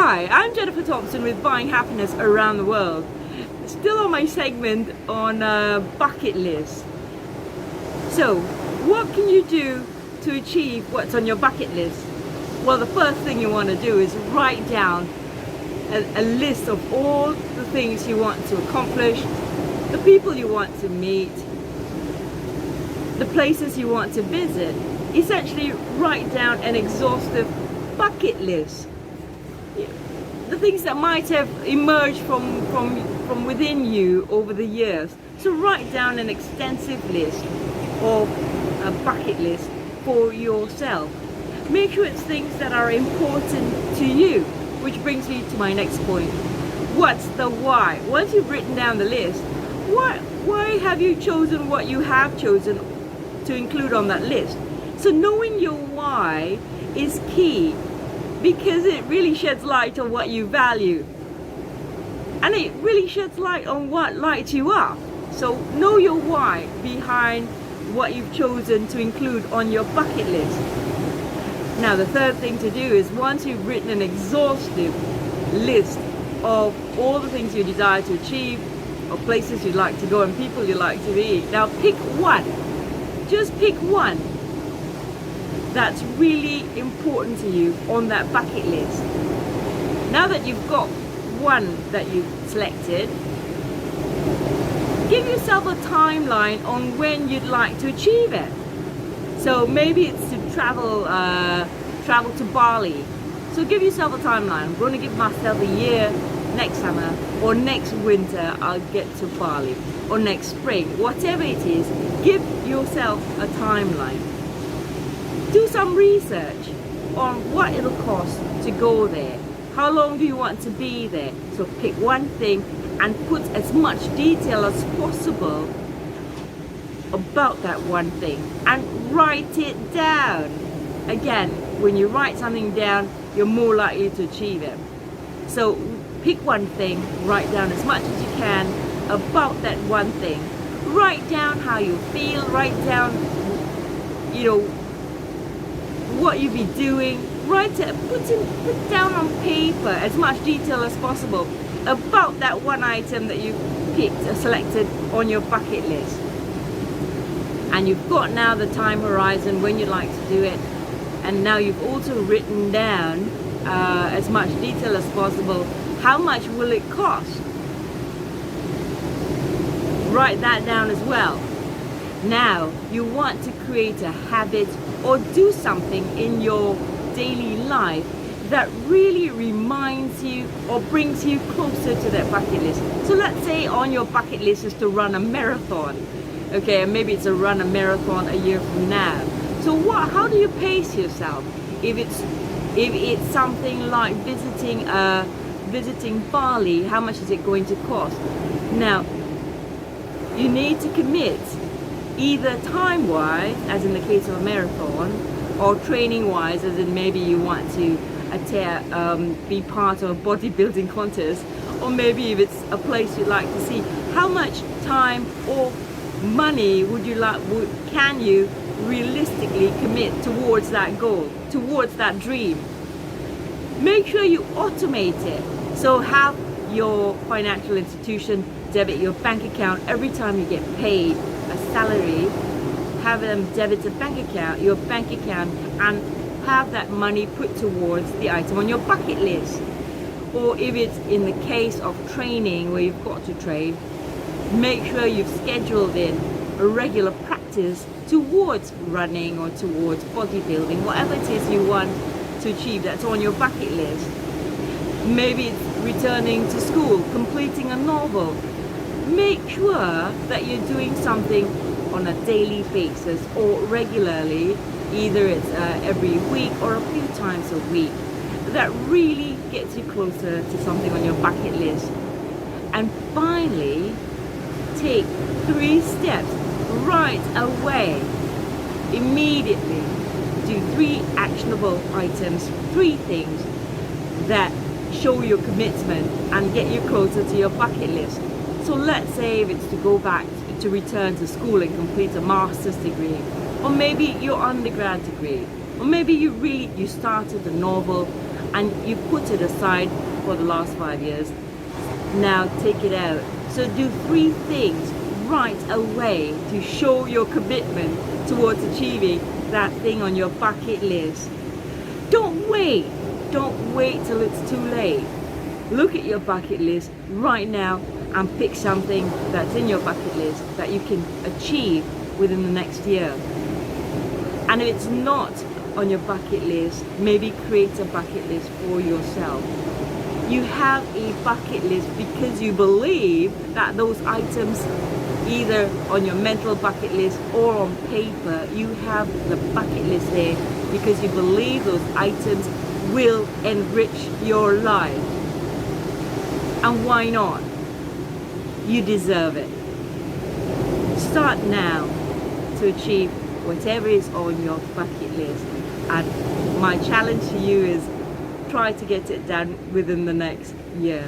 Hi, I'm Jennifer Thompson with Buying Happiness Around the World. Still on my segment on bucket list. So, what can you do to achieve what's on your bucket list? Well, the first thing you want to do is write down a list of all the things you want to accomplish, the people you want to meet, the places you want to visit. Essentially, write down an exhaustive bucket list. The things that might have emerged from within you over the years. So write down an extensive list of a bucket list for yourself. Make sure it's things that are important to you, which brings me to my next point. What's the why? Once you've written down the list, why have you chosen what you have chosen to include on that list? So knowing your why is key, because it really sheds light on what you value, and it really sheds light on what lights you up. So know your why behind what you've chosen to include on your bucket list. Now the third thing to do is, once you've written an exhaustive list of all the things you desire to achieve, or places you'd like to go and people you'd like to meet, now pick one. Just pick one that's really important to you on that bucket list. Now that you've got one that you've selected, give yourself a timeline on when you'd like to achieve it. So maybe it's to travel to Bali. So give yourself a timeline. I'm going to give myself a year. Next summer or next winter I'll get to Bali, or next spring, whatever it is. Give yourself a timeline. Do some research on what it'll cost to go there. How long do you want to be there? So pick one thing and put as much detail as possible about that one thing and write it down. Again, when you write something down, you're more likely to achieve it. So pick one thing, write down as much as you can about that one thing. Write down how you feel, write down, what you'll be doing. Put down on paper as much detail as possible about that one item that you picked or selected on your bucket list. And you've got now the time horizon when you'd like to do it, and now you've also written down as much detail as possible. How much will it cost? Write that down as well. Now you want to create a habit or do something in your daily life that really reminds you or brings you closer to that bucket list. So let's say on your bucket list is to run a marathon. Okay, and maybe it's to run a marathon a year from now. So how do you pace yourself? If it's something like visiting Bali, how much is it going to cost? Now, you need to commit, either time-wise, as in the case of a marathon, or training-wise, as in maybe you want to be part of a bodybuilding contest, or maybe if it's a place you'd like to see. How much time or money can you realistically commit towards that goal, towards that dream? Make sure you automate it. So have your financial institution debit your bank account every time you get paid a salary. Have them debit your bank account, and have that money put towards the item on your bucket list. Or if it's in the case of training where you've got to train, make sure you've scheduled in a regular practice towards running or towards bodybuilding, whatever it is you want to achieve that's on your bucket list. Maybe it's returning to school, completing a novel. Make sure that you're doing something on a daily basis or regularly, either it's every week or a few times a week, that really gets you closer to something on your bucket list. And finally, take 3 steps right away, immediately. Do 3 actionable items, 3 things that show your commitment and get you closer to your bucket list. So let's say if it's to go back to return to school and complete a master's degree, or maybe your undergrad degree, or maybe you started a novel and you put it aside for the last 5 years. Now take it out. So do 3 things right away to show your commitment towards achieving that thing on your bucket list. Don't wait till it's too late. Look at your bucket list right now and pick something that's in your bucket list that you can achieve within the next year. And if it's not on your bucket list, maybe create a bucket list for yourself. You have a bucket list because you believe that those items, either on your mental bucket list or on paper, you have the bucket list there because you believe those items will enrich your life. And why not? You deserve it. Start now to achieve whatever is on your bucket list. And my challenge to you is try to get it done within the next year.